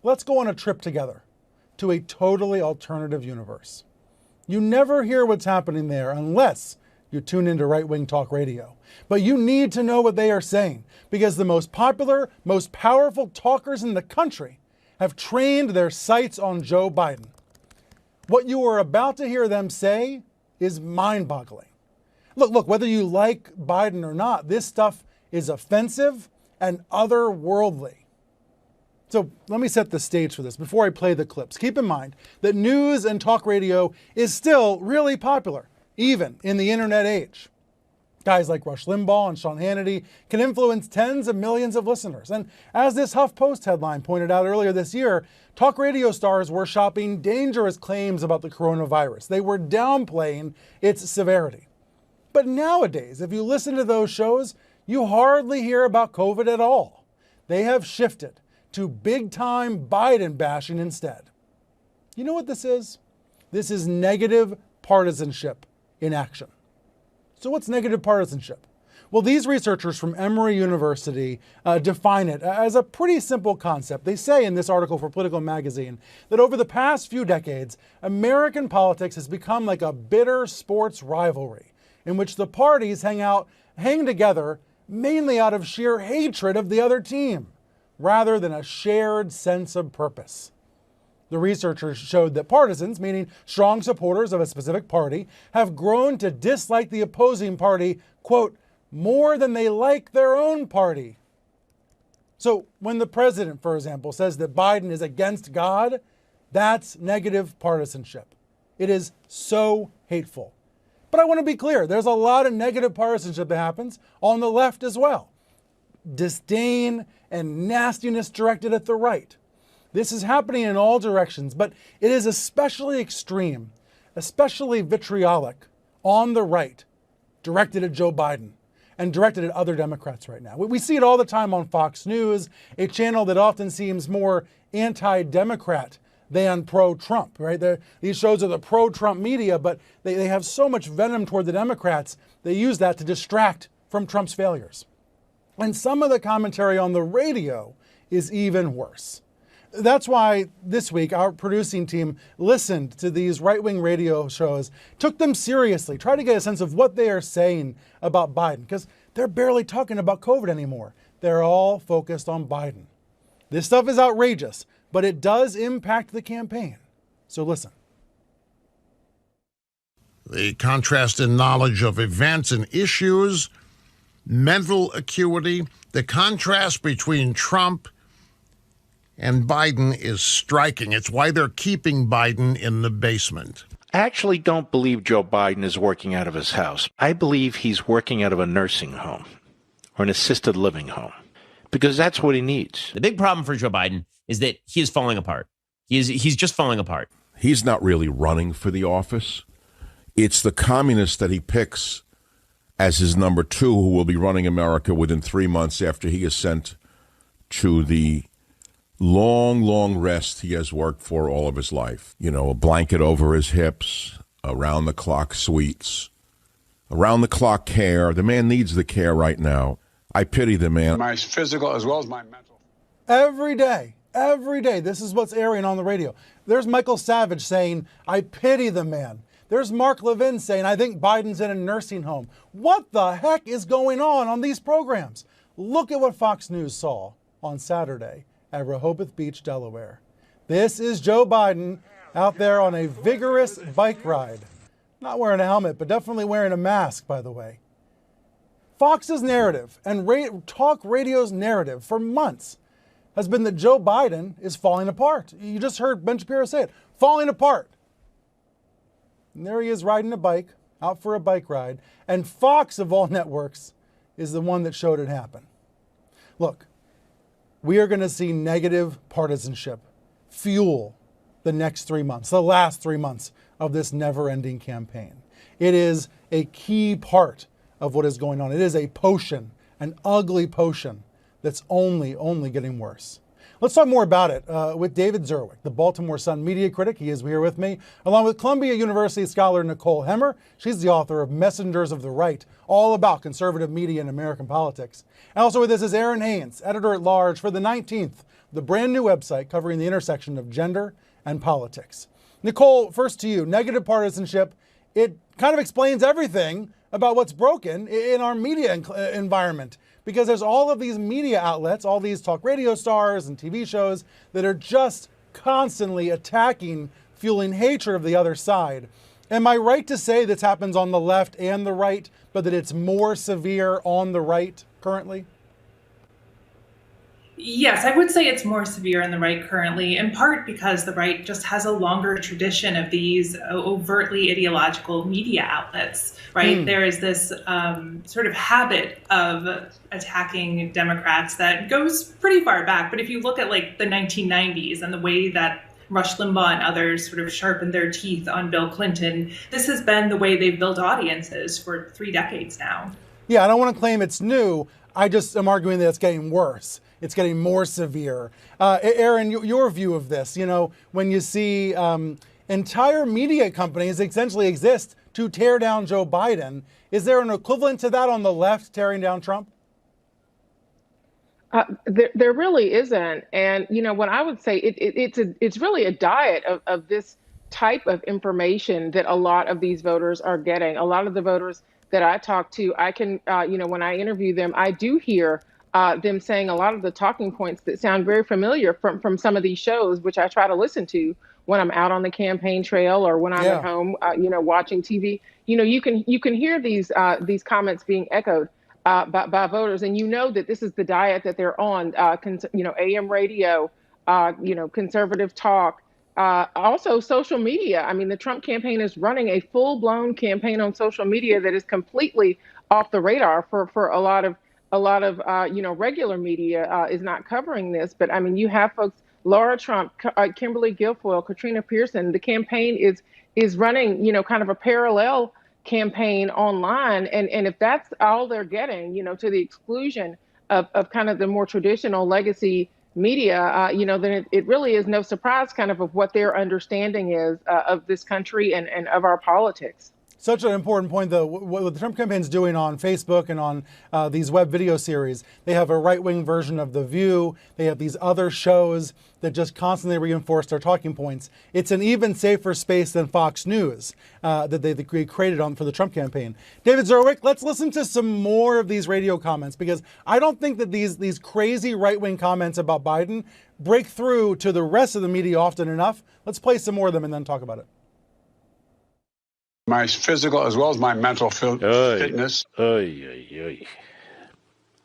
Let's go on a trip together to a totally alternative universe. You never hear what's happening there unless you tune into right-wing talk radio. But you need to know what they are saying because the most popular, most powerful talkers in the country have trained their sights on Joe Biden. What you are about to hear them say is mind-boggling. Look, whether you like Biden or not, this stuff is offensive and otherworldly. So let me set the stage for this before I play the clips. Keep in mind that news and talk radio is still really popular, even in the internet age. Guys like Rush Limbaugh and Sean Hannity can influence tens of millions of listeners. And as this HuffPost headline pointed out earlier this year, talk radio stars were shopping dangerous claims about the coronavirus. They were downplaying its severity. But nowadays, if you listen to those shows, you hardly hear about COVID at all. They have shifted to big-time Biden bashing instead. You know what this is? This is negative partisanship in action. So what's negative partisanship? Well, these researchers from Emory University define it as a pretty simple concept. They say in this article for Political Magazine that over the past few decades, American politics has become like a bitter sports rivalry in which the parties hang together mainly out of sheer hatred of the other team, rather than a shared sense of purpose. The researchers showed that partisans, meaning strong supporters of a specific party, have grown to dislike the opposing party, quote, more than they like their own party. So when the president, for example, says that Biden is against God, that's negative partisanship. It is so hateful. But I want to be clear, there's a lot of negative partisanship that happens on the left as well. Disdain and nastiness directed at the right. This is happening in all directions, but it is especially extreme, especially vitriolic on the right, directed at Joe Biden and directed at other Democrats right now. We see it all the time on Fox News, a channel that often seems more anti-Democrat than pro-Trump, right? These shows are the pro-Trump media, but they have so much venom toward the Democrats, they use that to distract from Trump's failures. And some of the commentary on the radio is even worse. That's why this week our producing team listened to these right-wing radio shows, took them seriously, tried to get a sense of what they are saying about Biden, because they're barely talking about COVID anymore. They're all focused on Biden. This stuff is outrageous, but it does impact the campaign. So listen. The contrast in knowledge of events and issues, mental acuity, the contrast between Trump and Biden is striking. It's why they're keeping Biden in the basement. I actually don't believe Joe Biden is working out of his house. I believe he's working out of a nursing home or an assisted living home because that's what he needs. The big problem for Joe Biden is that he is falling apart. He's just falling apart. He's not really running for the office. It's the communists that he picks as his number two who will be running America within 3 months after he is sent to the long rest he has worked for all of his life. You know, a blanket over his hips, around-the-clock sweets, around-the-clock care. The man needs the care right now. I pity the man. My physical as well as my mental. Every day, this is what's airing on the radio. There's Michael Savage saying, I pity the man. There's Mark Levin saying, I think Biden's in a nursing home. What the heck is going on these programs? Look at what Fox News saw on Saturday at Rehoboth Beach, Delaware. This is Joe Biden out there on a vigorous bike ride. Not wearing a helmet, but definitely wearing a mask, by the way. Fox's narrative and talk radio's narrative for months has been that Joe Biden is falling apart. You just heard Ben Shapiro say it, falling apart. And there he is riding a bike, out for a bike ride, and Fox, of all networks, is the one that showed it happen. Look, we are going to see negative partisanship fuel the next 3 months, the last 3 months of this never-ending campaign. It is a key part of what is going on. It is a potion, an ugly potion that's only getting worse. Let's talk more about it with David Zerwick, the Baltimore Sun media critic. He is here with me, along with Columbia University scholar Nicole Hemmer. She's the author of Messengers of the Right, all about conservative media and American politics. And also with us is Aaron Haynes, editor-at-large for the 19th, the brand new website covering the intersection of gender and politics. Nicole, first to you. Negative partisanship, it kind of explains everything about what's broken in our media environment, because there's all of these media outlets, all these talk radio stars and TV shows that are just constantly attacking, fueling hatred of the other side. Am I right to say this happens on the left and the right, but that it's more severe on the right currently? Yes, I would say it's more severe on the right currently, in part because the right just has a longer tradition of these overtly ideological media outlets, right? There is this sort of habit of attacking Democrats that goes pretty far back. But if you look at like the 1990s and the way that Rush Limbaugh and others sort of sharpened their teeth on Bill Clinton, this has been the way they've built audiences for 3 decades now. Yeah, I don't want to claim it's new. I just am arguing that it's getting worse. It's getting more severe. Aaron, your view of this, when you see entire media companies essentially exist to tear down Joe Biden, is there an equivalent to that on the left tearing down Trump? There really isn't. And, what I would say, it's really a diet of this type of information that a lot of these voters are getting. A lot of the voters that I talk to, I can, when I interview them, I do hear them saying a lot of the talking points that sound very familiar from some of these shows, which I try to listen to when I'm out on the campaign trail or when I'm at home, watching TV. You can hear these comments being echoed by voters, and that this is the diet that they're on. AM radio, conservative talk, also social media. I mean, the Trump campaign is running a full-blown campaign on social media that is completely off the radar for a lot of regular media is not covering this. But I mean, you have folks, Laura Trump, Kimberly Guilfoyle, Katrina Pearson. The campaign is running, kind of a parallel campaign online. And if that's all they're getting, to the exclusion of kind of the more traditional legacy media, then it really is no surprise kind of what their understanding is of this country and of our politics. Such an important point, though. What the Trump campaign's doing on Facebook and on these web video series, they have a right-wing version of The View. They have these other shows that just constantly reinforce their talking points. It's an even safer space than Fox News that they created for the Trump campaign. David Zerwick, let's listen to some more of these radio comments, because I don't think that these crazy right-wing comments about Biden break through to the rest of the media often enough. Let's play some more of them and then talk about it. My physical as well as my mental fitness.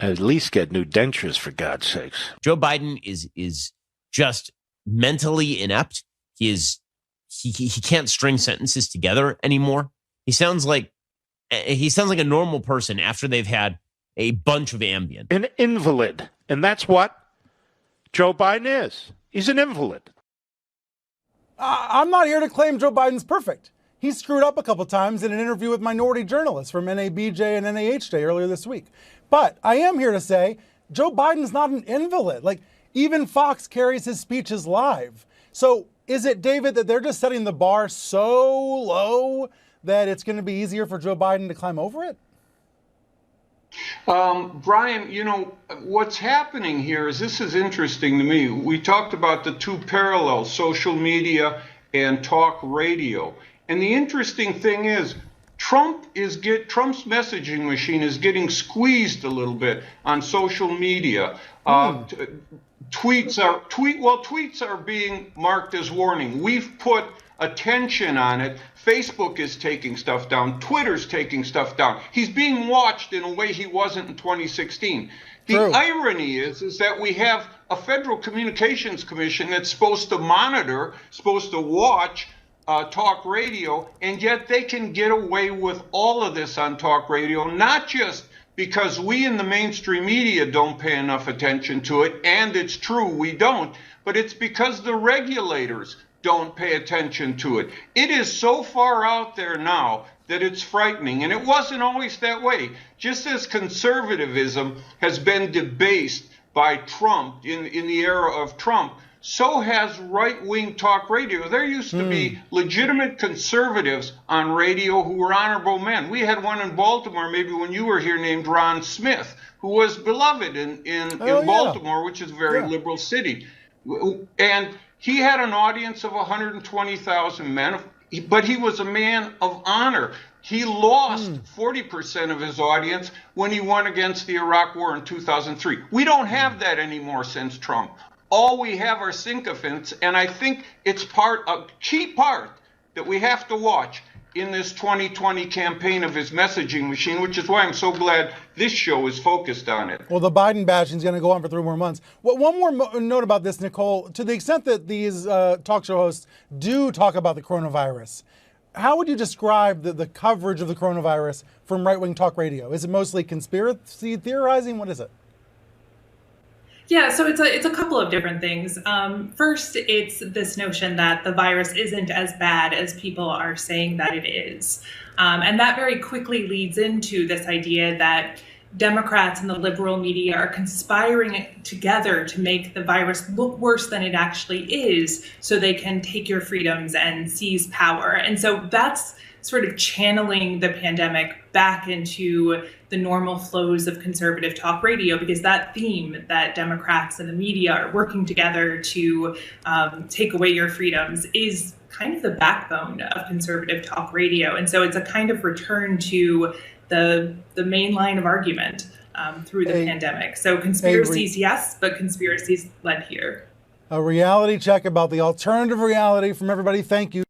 At least get new dentures, for God's sakes. Joe Biden is just mentally inept. He can't string sentences together anymore. He sounds like a normal person after they've had a bunch of Ambien. An invalid. And that's what Joe Biden is. He's an invalid. I'm not here to claim Joe Biden's perfect. He screwed up a couple times in an interview with minority journalists from NABJ and NAHJ earlier this week. But I am here to say Joe Biden's not an invalid. Like, even Fox carries his speeches live. So is it, David, that they're just setting the bar so low that it's going to be easier for Joe Biden to climb over it? Brian, what's happening here is, this is interesting to me. We talked about the two parallels, social media and talk radio. And the interesting thing is, Trump's messaging machine is getting squeezed a little bit on social media. Tweets are being marked as warning. We've put attention on it. Facebook is taking stuff down. Twitter's taking stuff down. He's being watched in a way he wasn't in 2016. The irony is that we have a Federal Communications Commission that's supposed to monitor, supposed to watch talk radio, and yet they can get away with all of this on talk radio, not just because we in the mainstream media don't pay enough attention to it, and it's true, we don't, but it's because the regulators don't pay attention to it. It is so far out there now that it's frightening, and it wasn't always that way. Just as conservatism has been debased by Trump in the era of Trump, so has right-wing talk radio. There used to be legitimate conservatives on radio who were honorable men. We had one in Baltimore, maybe when you were here, named Ron Smith, who was beloved in Baltimore, which is a very liberal city. And he had an audience of 120,000 men, but he was a man of honor. He lost 40% of his audience when he won against the Iraq War in 2003. We don't have that anymore since Trump. All we have are sycophants, and I think it's a key part that we have to watch in this 2020 campaign of his messaging machine, which is why I'm so glad this show is focused on it. Well, the Biden bashing is going to go on for 3 more months. Well, one more note about this, Nicole. To the extent that these talk show hosts do talk about the coronavirus, how would you describe the coverage of the coronavirus from right-wing talk radio? Is it mostly conspiracy theorizing? What is it? Yeah, so it's a couple of different things. First, it's this notion that the virus isn't as bad as people are saying that it is. And that very quickly leads into this idea that Democrats and the liberal media are conspiring together to make the virus look worse than it actually is so they can take your freedoms and seize power. And so that's sort of channeling the pandemic back into the normal flows of conservative talk radio, because that theme that Democrats and the media are working together to take away your freedoms is kind of the backbone of conservative talk radio. And so it's a kind of return to the main line of argument through the pandemic. So conspiracies, yes, but conspiracies led here. A reality check about the alternative reality from everybody. Thank you.